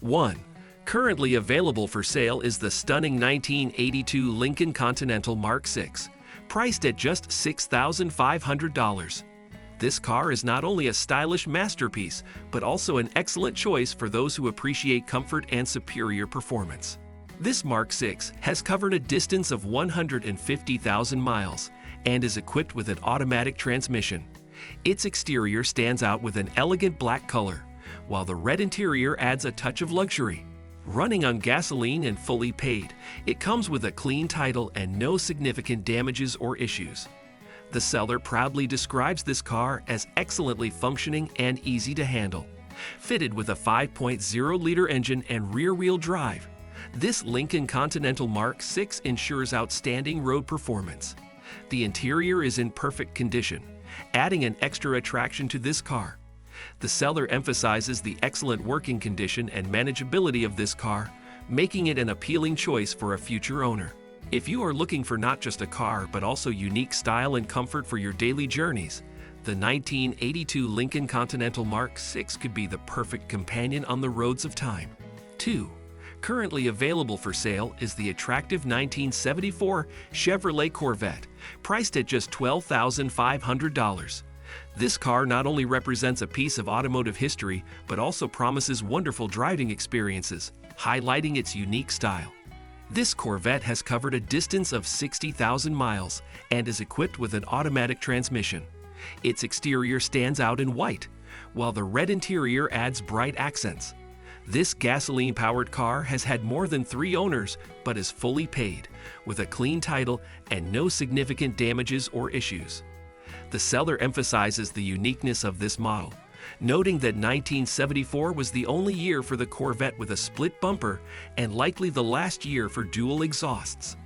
1. Currently available for sale is the stunning 1982 Lincoln Continental Mark VI, priced at just $6,500. This car is not only a stylish masterpiece, but also an excellent choice for those who appreciate comfort and superior performance. This Mark VI has covered a distance of 150,000 miles and is equipped with an automatic transmission. Its exterior stands out with an elegant black color, while the red interior adds a touch of luxury. Running on gasoline and fully paid, it comes with a clean title and no significant damages or issues. The seller proudly describes this car as excellently functioning and easy to handle. Fitted with a 5.0-liter engine and rear-wheel drive, this Lincoln Continental Mark VI ensures outstanding road performance. The interior is in perfect condition, adding an extra attraction to this car. The seller emphasizes the excellent working condition and manageability of this car, making it an appealing choice for a future owner. If you are looking for not just a car but also unique style and comfort for your daily journeys, the 1982 Lincoln Continental Mark VI could be the perfect companion on the roads of time. 2. Currently available for sale is the attractive 1974 Chevrolet Corvette, priced at just $12,500. This car not only represents a piece of automotive history, but also promises wonderful driving experiences, highlighting its unique style. This Corvette has covered a distance of 60,000 miles and is equipped with an automatic transmission. Its exterior stands out in white, while the red interior adds bright accents. This gasoline-powered car has had more than 3 owners, but is fully paid, with a clean title and no significant damages or issues. The seller emphasizes the uniqueness of this model, noting that 1974 was the only year for the Corvette with a split bumper and likely the last year for dual exhausts.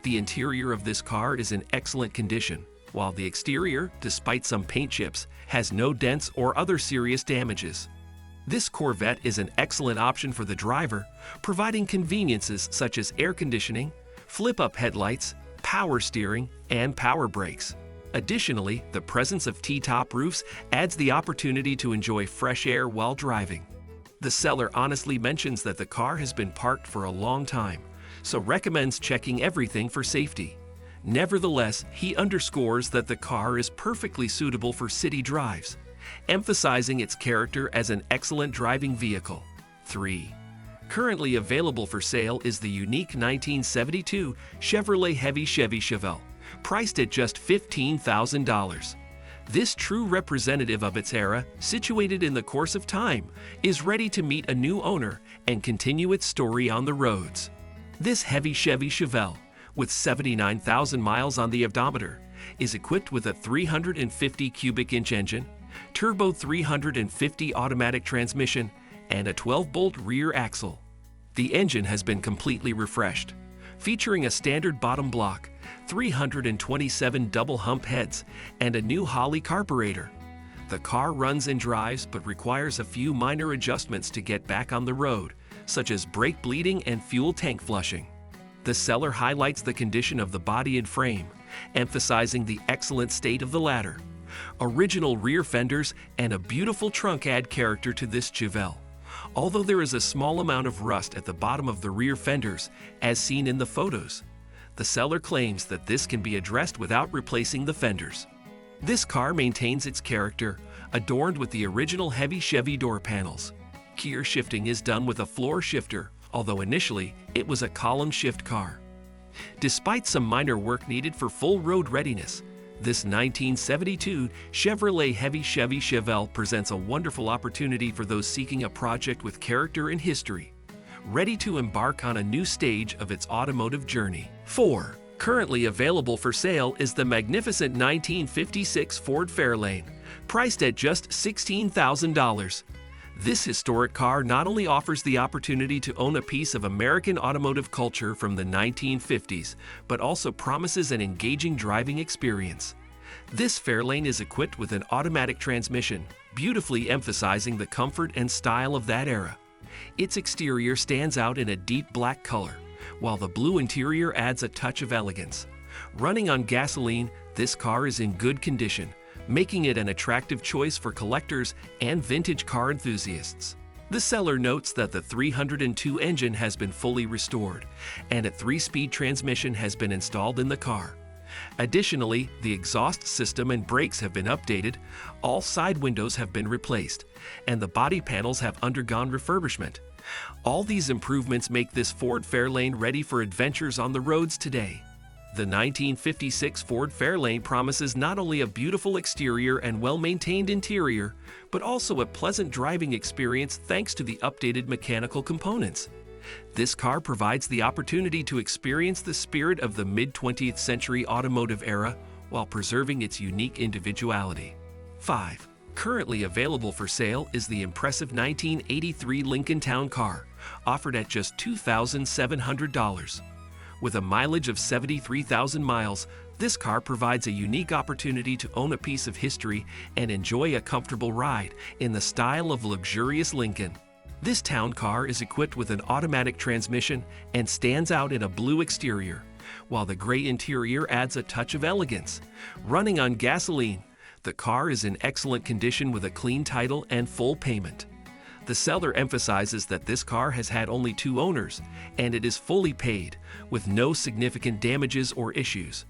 The interior of this car is in excellent condition, while the exterior, despite some paint chips, has no dents or other serious damages. This Corvette is an excellent option for the driver, providing conveniences such as air conditioning, flip-up headlights, power steering, and power brakes. Additionally, the presence of T-top roofs adds the opportunity to enjoy fresh air while driving. The seller honestly mentions that the car has been parked for a long time, so recommends checking everything for safety. Nevertheless, he underscores that the car is perfectly suitable for city drives, emphasizing its character as an excellent driving vehicle. 3. Currently available for sale is the unique 1972 Chevrolet Chevy Chevelle, priced at just $15,000. This true representative of its era, situated in the course of time, is ready to meet a new owner and continue its story on the roads. This Chevy Chevelle, with 79,000 miles on the odometer, is equipped with a 350 cubic inch engine, turbo 350 automatic transmission, and a 12-bolt rear axle. The engine has been completely refreshed, featuring a standard bottom block, 327 double hump heads, and a new Holley carburetor. The car runs and drives but requires a few minor adjustments to get back on the road, such as brake bleeding and fuel tank flushing. The seller highlights the condition of the body and frame, emphasizing the excellent state of the latter. Original rear fenders and a beautiful trunk add character to this Chevelle, although there is a small amount of rust at the bottom of the rear fenders, as seen in the photos. The seller claims that this can be addressed without replacing the fenders. This car maintains its character, adorned with the original heavy Chevy door panels. Gear shifting is done with a floor shifter, although initially it was a column shift car. Despite some minor work needed for full road readiness, this 1972 Chevrolet Chevy Chevelle presents a wonderful opportunity for those seeking a project with character and history, ready to embark on a new stage of its automotive journey. 4. Currently available for sale is the magnificent 1956 Ford Fairlane, priced at just $16,000. This historic car not only offers the opportunity to own a piece of American automotive culture from the 1950s, but also promises an engaging driving experience. This Fairlane is equipped with an automatic transmission, beautifully emphasizing the comfort and style of that era. Its exterior stands out in a deep black color, while the blue interior adds a touch of elegance. Running on gasoline, this car is in good condition, making it an attractive choice for collectors and vintage car enthusiasts. The seller notes that the 302 engine has been fully restored, and a 3-speed transmission has been installed in the car. Additionally, the exhaust system and brakes have been updated, all side windows have been replaced, and the body panels have undergone refurbishment. All these improvements make this Ford Fairlane ready for adventures on the roads today. The 1956 Ford Fairlane promises not only a beautiful exterior and well-maintained interior, but also a pleasant driving experience thanks to the updated mechanical components. This car provides the opportunity to experience the spirit of the mid-20th century automotive era while preserving its unique individuality. 5. Currently available for sale is the impressive 1983 Lincoln Town Car, offered at just $2,700. With a mileage of 73,000 miles, this car provides a unique opportunity to own a piece of history and enjoy a comfortable ride in the style of luxurious Lincoln. This town car is equipped with an automatic transmission and stands out in a blue exterior, while the gray interior adds a touch of elegance. Running on gasoline, the car is in excellent condition with a clean title and full payment. The seller emphasizes that this car has had only 2 owners, and it is fully paid, with no significant damages or issues.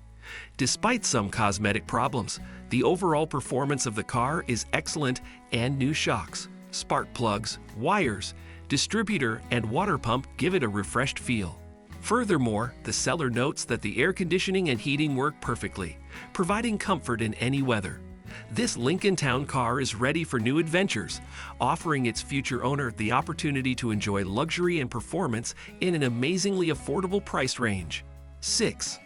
Despite some cosmetic problems, the overall performance of the car is excellent, and new shocks, spark plugs, wires, distributor, and water pump give it a refreshed feel. Furthermore, the seller notes that the air conditioning and heating work perfectly, providing comfort in any weather. This Lincoln Town Car is ready for new adventures, offering its future owner the opportunity to enjoy luxury and performance in an amazingly affordable price range. 6.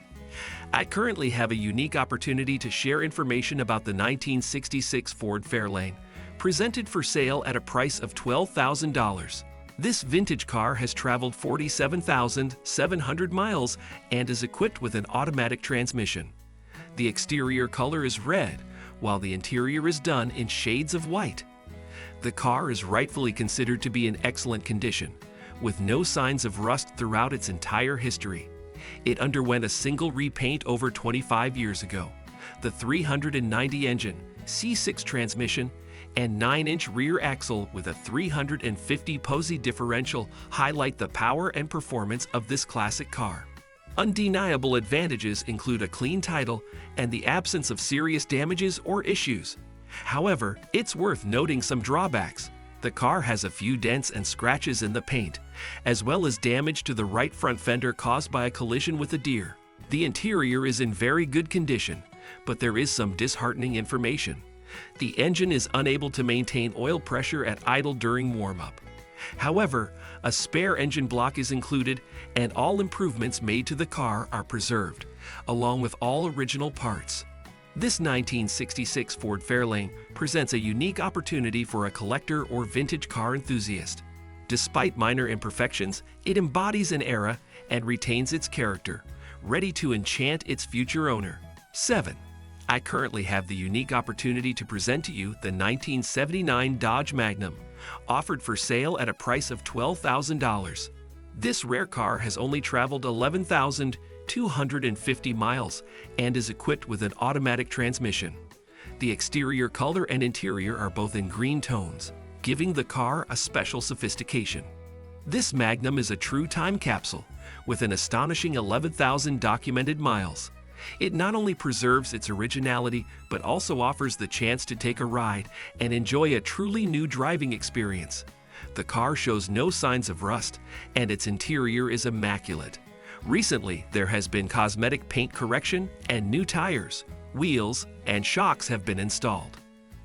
I currently have a unique opportunity to share information about the 1966 Ford Fairlane, presented for sale at a price of $12,000. This vintage car has traveled 47,700 miles and is equipped with an automatic transmission. The exterior color is red, while the interior is done in shades of white. The car is rightfully considered to be in excellent condition, with no signs of rust throughout its entire history. It underwent a single repaint over 25 years ago. The 390 engine, C6 transmission, and 9-inch rear axle with a 350 posi differential highlight the power and performance of this classic car. Undeniable advantages include a clean title and the absence of serious damages or issues. However, it's worth noting some drawbacks. The car has a few dents and scratches in the paint, as well as damage to the right front fender caused by a collision with a deer. The interior is in very good condition, but there is some disheartening information. The engine is unable to maintain oil pressure at idle during warm-up. However, a spare engine block is included, and all improvements made to the car are preserved, along with all original parts. This 1966 Ford Fairlane presents a unique opportunity for a collector or vintage car enthusiast. Despite minor imperfections, it embodies an era and retains its character, ready to enchant its future owner. 7. I currently have the unique opportunity to present to you the 1979 Dodge Magnum, offered for sale at a price of $12,000. This rare car has only traveled 11,250 miles and is equipped with an automatic transmission. The exterior color and interior are both in green tones, giving the car a special sophistication. This Magnum is a true time capsule, with an astonishing 11,000 documented miles. It not only preserves its originality, but also offers the chance to take a ride and enjoy a truly new driving experience. The car shows no signs of rust, and its interior is immaculate. Recently, there has been cosmetic paint correction, and new tires, wheels, and shocks have been installed.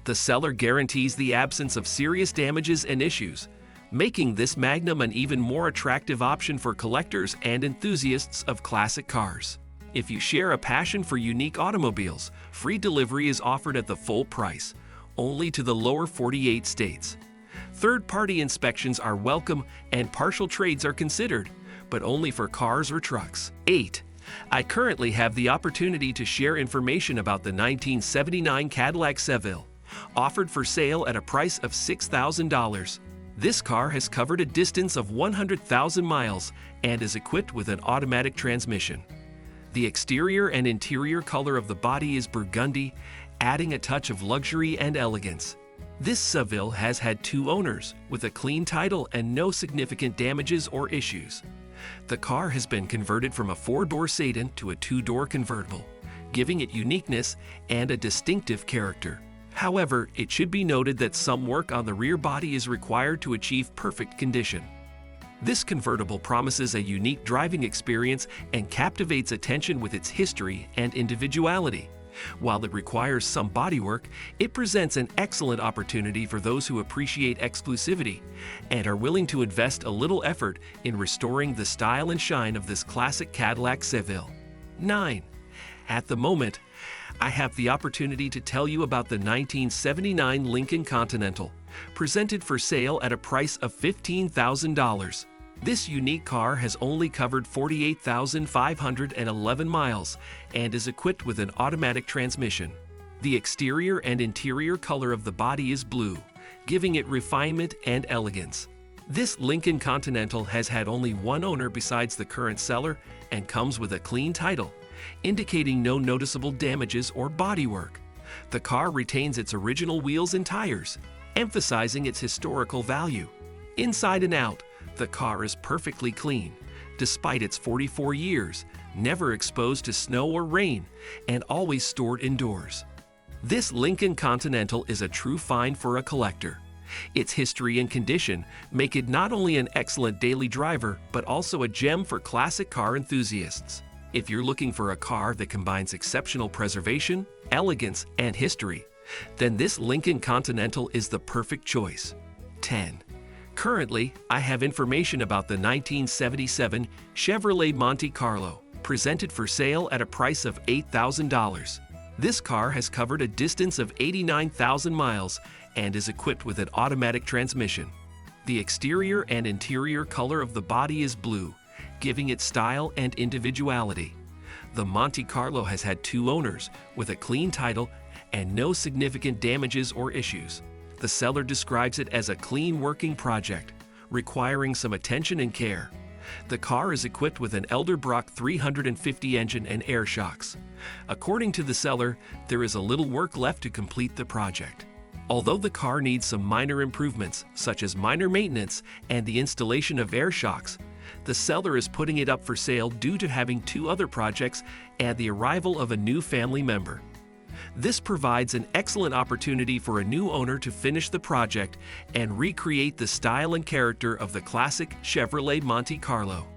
The seller guarantees the absence of serious damages and issues, making this Magnum an even more attractive option for collectors and enthusiasts of classic cars. If you share a passion for unique automobiles, free delivery is offered at the full price, only to the lower 48 states. Third-party inspections are welcome and partial trades are considered, but only for cars or trucks. 8. I currently have the opportunity to share information about the 1979 Cadillac Seville, offered for sale at a price of $6,000. This car has covered a distance of 100,000 miles and is equipped with an automatic transmission. The exterior and interior color of the body is burgundy, adding a touch of luxury and elegance. This Seville has had 2 owners, with a clean title and no significant damages or issues. The car has been converted from a 4-door sedan to a 2-door convertible, giving it uniqueness and a distinctive character. However, it should be noted that some work on the rear body is required to achieve perfect condition. This convertible promises a unique driving experience and captivates attention with its history and individuality. While it requires some bodywork, it presents an excellent opportunity for those who appreciate exclusivity and are willing to invest a little effort in restoring the style and shine of this classic Cadillac Seville. 9. At the moment, I have the opportunity to tell you about the 1979 Lincoln Continental, presented for sale at a price of $15,000. This unique car has only covered 48,511 miles and is equipped with an automatic transmission. The exterior and interior color of the body is blue, giving it refinement and elegance. This Lincoln Continental has had only 1 owner besides the current seller and comes with a clean title, indicating no noticeable damages or bodywork. The car retains its original wheels and tires, emphasizing its historical value. Inside and out, the car is perfectly clean, despite its 44 years, never exposed to snow or rain, and always stored indoors. This Lincoln Continental is a true find for a collector. Its history and condition make it not only an excellent daily driver, but also a gem for classic car enthusiasts. If you're looking for a car that combines exceptional preservation, elegance, and history, then this Lincoln Continental is the perfect choice. 10. Currently, I have information about the 1977 Chevrolet Monte Carlo, presented for sale at a price of $8,000. This car has covered a distance of 89,000 miles and is equipped with an automatic transmission. The exterior and interior color of the body is blue, giving it style and individuality. The Monte Carlo has had 2 owners, with a clean title and no significant damages or issues. The seller describes it as a clean working project, requiring some attention and care. The car is equipped with an Elderbrock 350 engine and air shocks. According to the seller, there is a little work left to complete the project. Although the car needs some minor improvements, such as minor maintenance and the installation of air shocks, the seller is putting it up for sale due to having 2 other projects and the arrival of a new family member. This provides an excellent opportunity for a new owner to finish the project and recreate the style and character of the classic Chevrolet Monte Carlo.